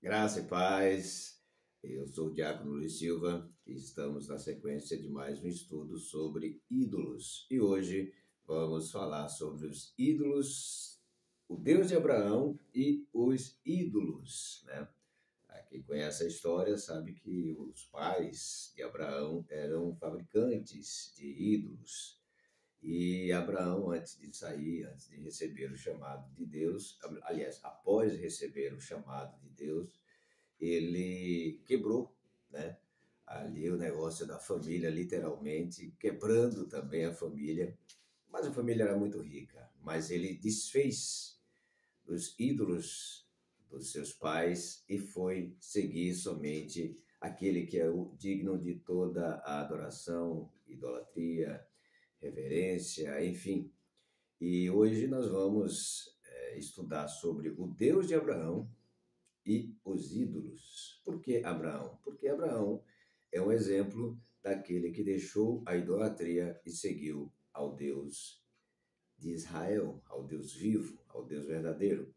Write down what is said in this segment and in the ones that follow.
Graça e paz. Eu sou o Diácono Luiz Silva e estamos na sequência de mais um estudo sobre ídolos. E hoje vamos falar sobre os ídolos, o Deus de Abraão e os ídolos, né? Quem conhece a história sabe que os pais de Abraão eram fabricantes de ídolos. E Abraão, antes de receber o chamado de Deus, aliás, após receber o chamado de Deus, ele quebrou, né? Ali o negócio da família, literalmente, quebrando também a família. Mas a família era muito rica, mas ele desfez dos ídolos dos seus pais e foi seguir somente aquele que é o digno de toda a adoração, idolatria, reverência, enfim. E hoje nós vamos estudar sobre o Deus de Abraão e os ídolos. Por que Abraão? Porque Abraão é um exemplo daquele que deixou a idolatria e seguiu ao Deus de Israel, ao Deus vivo, ao Deus verdadeiro.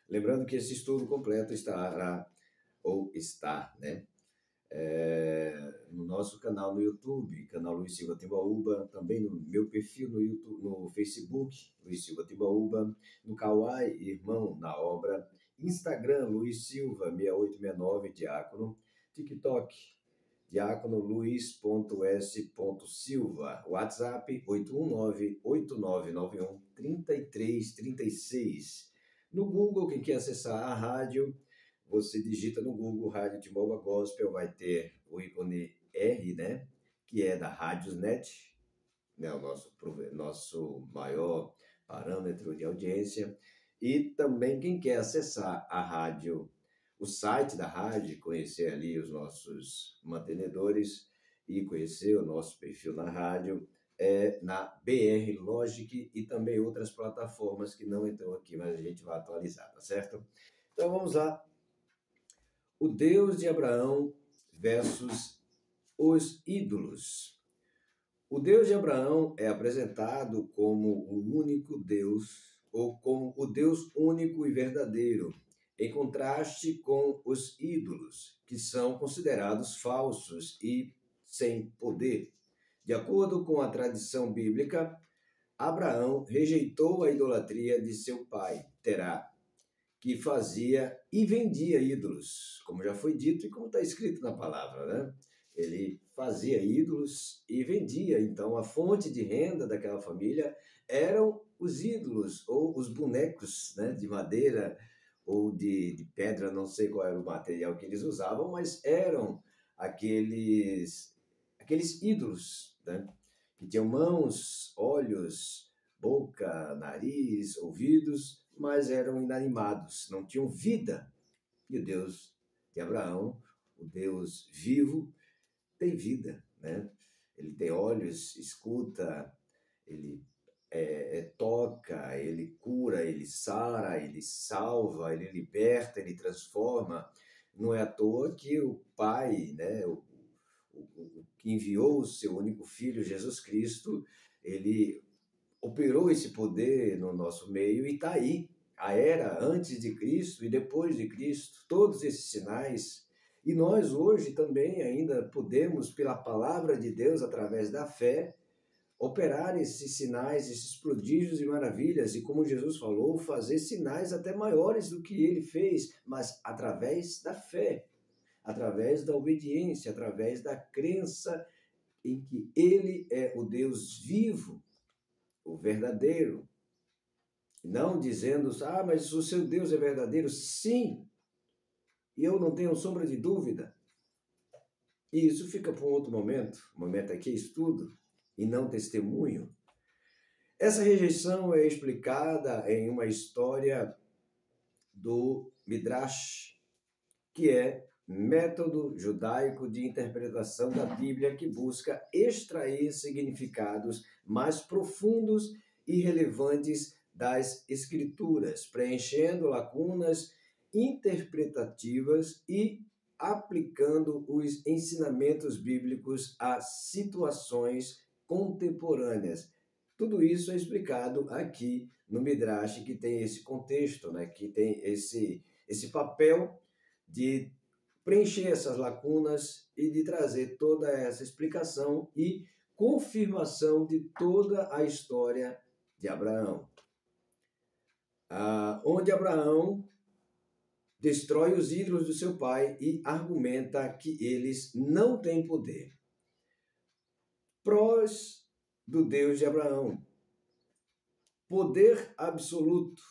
Lembrando que esse estudo completo estará, ou está, né? No nosso canal no YouTube, canal Luiz Silva Timbaúba, também no meu perfil no YouTube, no Facebook, Luiz Silva Timbaúba, no Kawai, Irmão na Obra, Instagram, Luiz Silva 6869, Diácono, TikTok, Diácono Luiz.s.silva, WhatsApp 819-8991-3336. No Google, quem quer acessar a rádio, você digita no Google Rádio Timbaúba Gospel, vai ter o ícone R, né? Que é da Radiosnet, né? O nosso maior parâmetro de audiência. E também quem quer acessar a rádio, o site da rádio, conhecer ali os nossos mantenedores e conhecer o nosso perfil na rádio, é na BR Logic e também outras plataformas que não entram aqui, mas a gente vai atualizar, tá certo? Então vamos lá. O Deus de Abraão versus os ídolos. O Deus de Abraão é apresentado como o único Deus, ou como o Deus único e verdadeiro, em contraste com os ídolos, que são considerados falsos e sem poder. De acordo com a tradição bíblica, Abraão rejeitou a idolatria de seu pai, Terá, que fazia e vendia ídolos, como já foi dito e como está escrito na palavra, né? Ele fazia ídolos e vendia, então a fonte de renda daquela família eram os ídolos ou os bonecos, né, de madeira ou de pedra, não sei qual era o material que eles usavam, mas eram aqueles ídolos, né, que tinham mãos, olhos, boca, nariz, ouvidos, mas eram inanimados, não tinham vida. E o Deus de Abraão, o Deus vivo, tem vida, né? Ele tem olhos, escuta, ele toca, ele cura, ele sara, ele salva, ele liberta, ele transforma. Não é à toa que o Pai, né, o que enviou o seu único Filho, Jesus Cristo, ele operou esse poder no nosso meio e está aí. A era antes de Cristo e depois de Cristo, todos esses sinais. E nós hoje também ainda podemos, pela palavra de Deus, através da fé, operar esses sinais, esses prodígios e maravilhas. E como Jesus falou, fazer sinais até maiores do que ele fez, mas através da fé, através da obediência, através da crença em que ele é o Deus vivo, o verdadeiro. Não dizendo, mas o seu Deus é verdadeiro. Sim, e eu não tenho sombra de dúvida. E isso fica para um outro momento. O momento aqui é estudo e não testemunho. Essa rejeição é explicada em uma história do Midrash, que é método judaico de interpretação da Bíblia que busca extrair significados mais profundos e relevantes das Escrituras, preenchendo lacunas interpretativas e aplicando os ensinamentos bíblicos a situações contemporâneas. Tudo isso é explicado aqui no Midrash, que tem esse contexto, né? Que tem esse papel de preencher essas lacunas e de trazer toda essa explicação e confirmação de toda a história de Abraão. Onde Abraão destrói os ídolos do seu pai e argumenta que eles não têm poder. Prós do Deus de Abraão. Poder absoluto.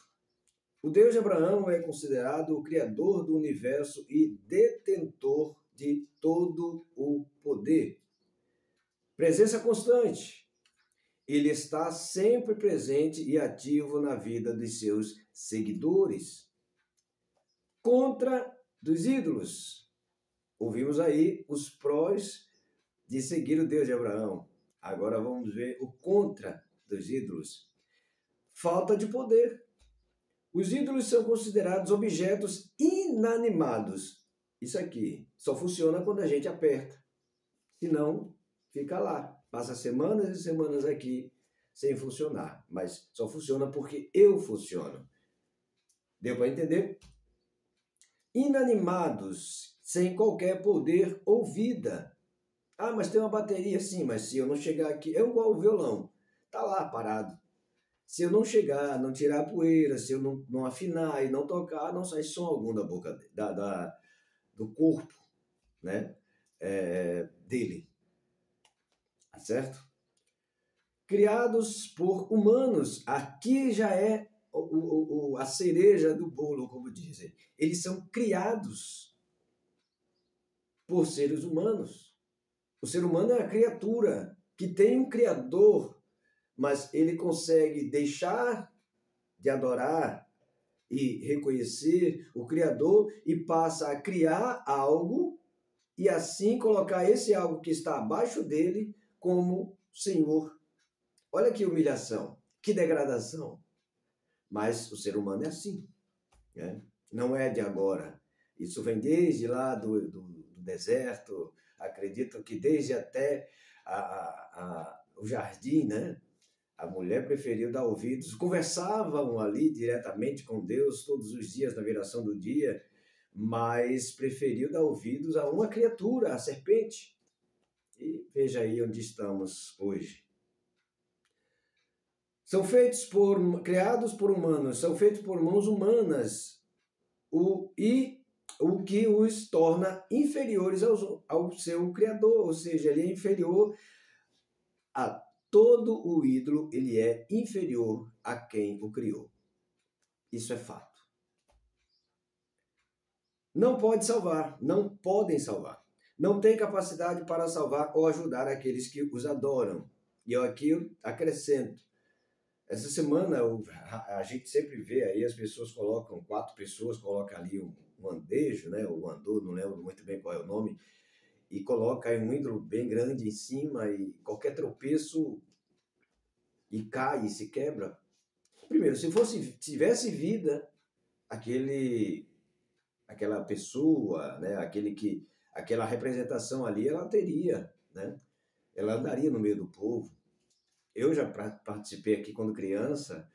O Deus de Abraão é considerado o criador do universo e detentor de todo o poder. Presença constante. Ele está sempre presente e ativo na vida dos seus seguidores. Contra dos ídolos. Ouvimos aí os prós de seguir o Deus de Abraão. Agora vamos ver o contra dos ídolos. Falta de poder. Os ídolos são considerados objetos inanimados. Isso aqui só funciona quando a gente aperta. Senão, fica lá. Passa semanas e semanas aqui sem funcionar. Mas só funciona porque eu funciono. Deu para entender? Inanimados, sem qualquer poder ou vida. Ah, mas tem uma bateria, sim, mas se eu não chegar aqui, é igual o violão, tá lá parado. Se eu não chegar, não tirar a poeira, se eu não afinar e não tocar, não sai som algum da boca do corpo, né? Dele. Tá certo? Criados por humanos, aqui já é a cereja do bolo, como dizem. Eles são criados por seres humanos. O ser humano é uma criatura que tem um criador, mas ele consegue deixar de adorar e reconhecer o criador e passa a criar algo e assim colocar esse algo que está abaixo dele como Senhor. Olha que humilhação, que degradação. Mas o ser humano é assim, né? Não é de agora. Isso vem desde lá do deserto, acredito que desde até o jardim, né? A mulher preferiu dar ouvidos, conversavam ali diretamente com Deus todos os dias na viração do dia, mas preferiu dar ouvidos a uma criatura, a serpente. E veja aí onde estamos hoje. São criados por humanos, são feitos por mãos humanas, o que os torna inferiores ao seu Criador, ou seja, ele é inferior a todo o ídolo, ele é inferior a quem o criou. Isso é fato. Não pode salvar, não podem salvar. Não tem capacidade para salvar ou ajudar aqueles que os adoram. E eu aqui acrescento. Essa semana a gente sempre vê aí, as pessoas colocam, 4 pessoas colocam ali um andejo, né? O andor, não lembro muito bem qual é o nome, e coloca aí um ídolo bem grande em cima e qualquer tropeço e cai e se quebra. Primeiro, se tivesse vida, aquela pessoa, né? Aquela representação ali, ela teria, né? Ela andaria no meio do povo. Eu já participei aqui quando criança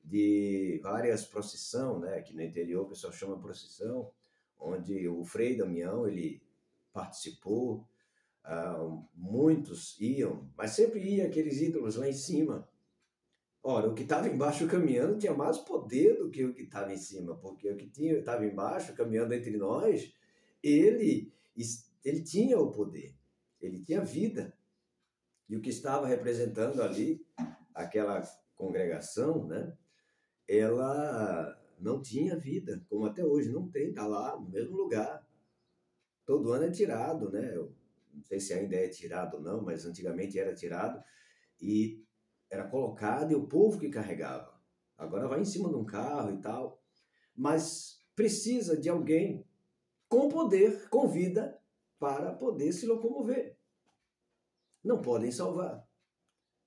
de várias procissões, né? Aqui no interior o pessoal chama procissão, onde o Frei Damião, ele participou, muitos iam, mas sempre ia aqueles ídolos lá em cima. Ora, o que estava embaixo caminhando tinha mais poder do que o que estava em cima, porque o que estava embaixo caminhando entre nós, ele tinha o poder, ele tinha vida. E o que estava representando ali, aquela congregação, né? Ela não tinha vida, como até hoje não tem, está lá no mesmo lugar. Todo ano é tirado, né? Eu não sei se ainda é tirado ou não, mas antigamente era tirado e era colocado e o povo que carregava. Agora vai em cima de um carro e tal, mas precisa de alguém com poder, com vida, para poder se locomover. Não podem salvar,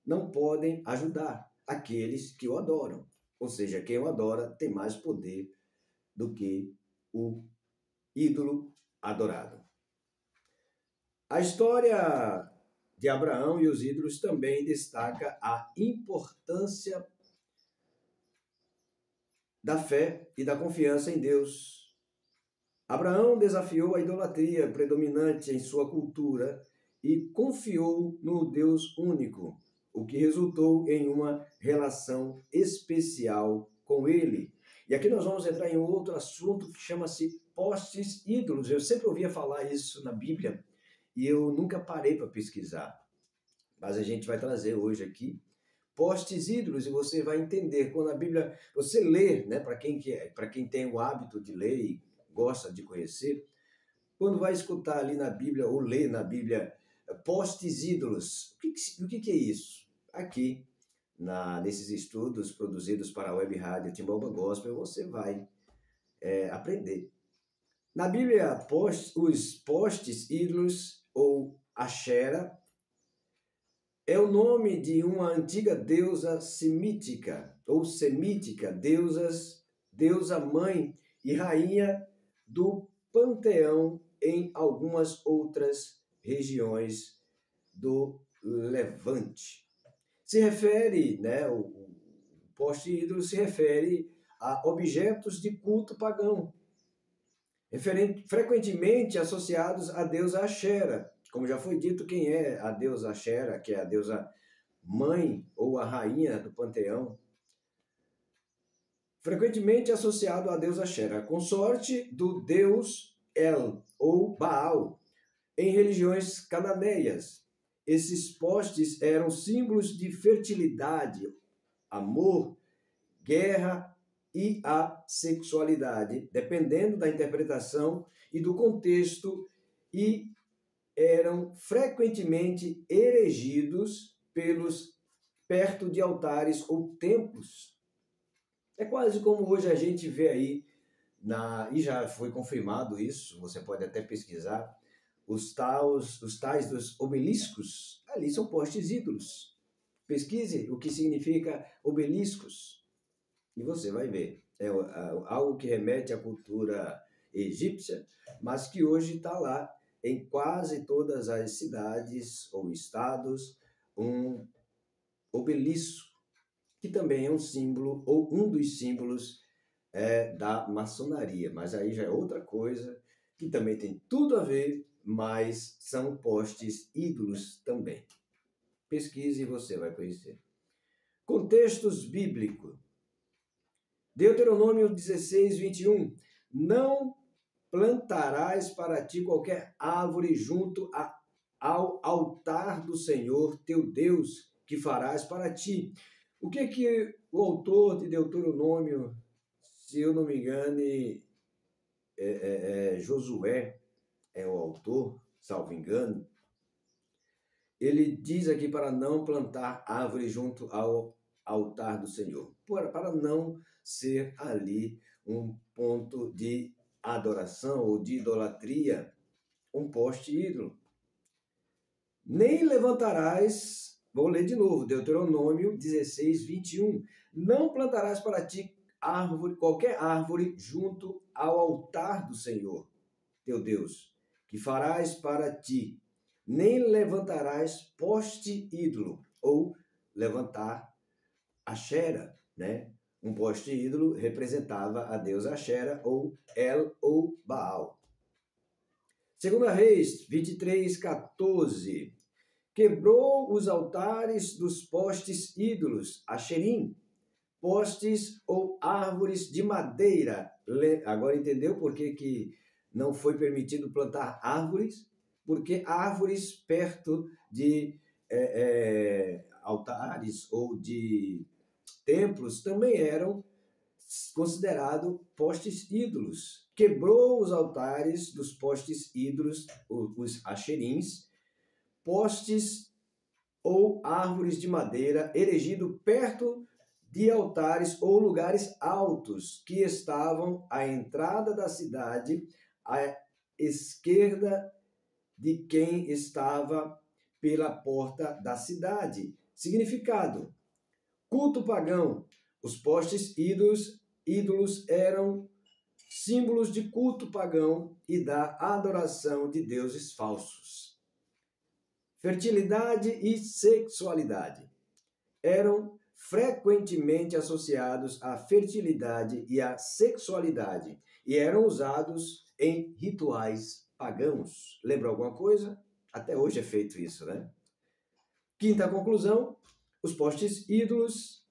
não podem ajudar aqueles que o adoram. Ou seja, quem o adora tem mais poder do que o ídolo adorado. A história de Abraão e os ídolos também destaca a importância da fé e da confiança em Deus. Abraão desafiou a idolatria predominante em sua cultura e confiou no Deus único, o que resultou em uma relação especial com ele. E aqui nós vamos entrar em outro assunto que chama-se postes ídolos. Eu sempre ouvia falar isso na Bíblia e eu nunca parei para pesquisar. Mas a gente vai trazer hoje aqui postes ídolos e você vai entender quando a Bíblia, você lê, né, para quem tem o hábito de ler e gosta de conhecer, quando vai escutar ali na Bíblia ou ler na Bíblia postes ídolos, o que é isso? Aqui, nesses estudos produzidos para a Web Rádio Timbaúba Gospel, você vai aprender. Na Bíblia, os postes ídolos ou Axera é o nome de uma antiga deusa semítica ou semítica, deusa mãe e rainha do panteão em algumas outras regiões do Levante. Se refere, né, o poste ídolo se refere a objetos de culto pagão, frequentemente associados à deusa Axera. Como já foi dito, quem é a deusa Axera, que é a deusa mãe ou a rainha do panteão, frequentemente associado à deusa Axera, consorte do deus El ou Baal, em religiões cananeias. Esses postes eram símbolos de fertilidade, amor, guerra e a sexualidade, dependendo da interpretação e do contexto, e eram frequentemente erigidos perto de altares ou templos. É quase como hoje a gente vê aí, e já foi confirmado isso, você pode até pesquisar, os tais dos obeliscos, ali são postes ídolos. Pesquise o que significa obeliscos e você vai ver. É algo que remete à cultura egípcia, mas que hoje está lá em quase todas as cidades ou estados, um obelisco, que também é um símbolo ou um dos símbolos da maçonaria. Mas aí já é outra coisa, que também tem tudo a ver, mas são postes ídolos também. Pesquise e você vai conhecer. Contextos bíblicos. Deuteronômio 16, 21. Não plantarás para ti qualquer árvore junto ao altar do Senhor teu Deus, que farás para ti. O que o autor de Deuteronômio, se eu não me engano, Josué é o autor, salvo engano, ele diz aqui para não plantar árvore junto ao altar do Senhor, para não ser ali um ponto de adoração ou de idolatria, um poste ídolo. Nem levantarás, vou ler de novo, Deuteronômio 16, 21. Não plantarás para ti qualquer árvore junto ao altar do Senhor, teu Deus, que farás para ti. Nem levantarás poste ídolo, ou levantar Axera, né? Um poste ídolo representava a deusa Axera, ou El ou Baal. 2 Reis 23, 14. Quebrou os altares dos postes ídolos, Axerim, postes ou árvores de madeira. Agora entendeu por que não foi permitido plantar árvores? Porque árvores perto de altares ou de templos também eram considerados postes ídolos. Quebrou os altares dos postes ídolos, os axerins, postes ou árvores de madeira erigido perto de altares ou lugares altos que estavam à entrada da cidade, à esquerda de quem estava pela porta da cidade. Significado: culto pagão. Os postes ídolos eram símbolos de culto pagão e da adoração de deuses falsos. Fertilidade e sexualidade eram frequentemente associados à fertilidade e à sexualidade e eram usados em rituais pagãos. Lembra alguma coisa? Até hoje é feito isso, né? Quinta conclusão, os postes ídolos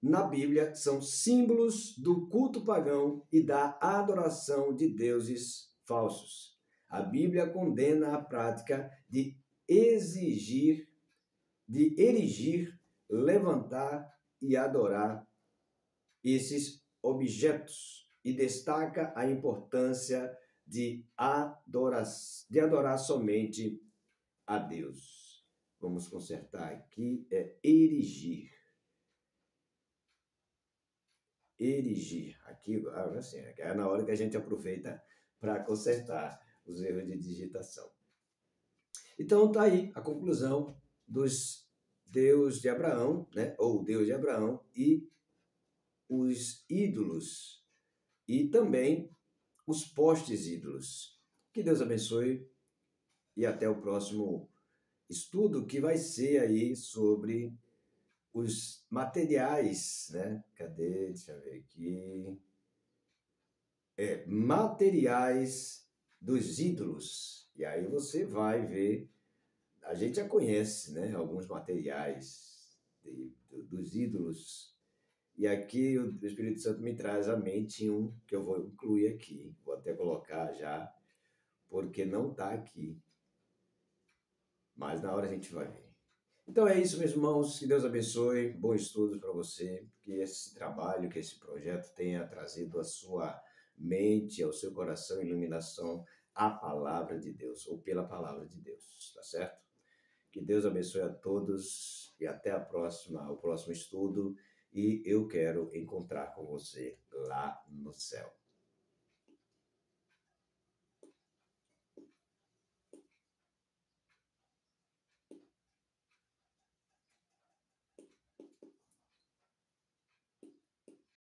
na Bíblia são símbolos do culto pagão e da adoração de deuses falsos. A Bíblia condena a prática de erigir, levantar e adorar esses objetos e destaca a importância de adorar somente a Deus. Vamos consertar aqui, erigir. Erigir. Aqui, assim, é na hora que a gente aproveita para consertar os erros de digitação. Então, está aí a conclusão dos Deus de Abraão, né? Ou Deus de Abraão e os ídolos e também os postes ídolos. Que Deus abençoe e até o próximo estudo que vai ser aí sobre os materiais, né? Cadê? Deixa eu ver aqui. Materiais dos ídolos. E aí você vai ver, a gente já conhece, né? Alguns materiais dos ídolos. E aqui o Espírito Santo me traz à mente um que eu vou incluir aqui. Vou até colocar já, porque não está aqui. Mas na hora a gente vai ver. Então é isso, meus irmãos. Que Deus abençoe. Bom estudo para você. Que esse trabalho, que esse projeto tenha trazido à sua mente, ao seu coração, iluminação à palavra de Deus, ou pela palavra de Deus. Tá certo? Que Deus abençoe a todos e até o próximo estudo. E eu quero encontrar com você lá no céu.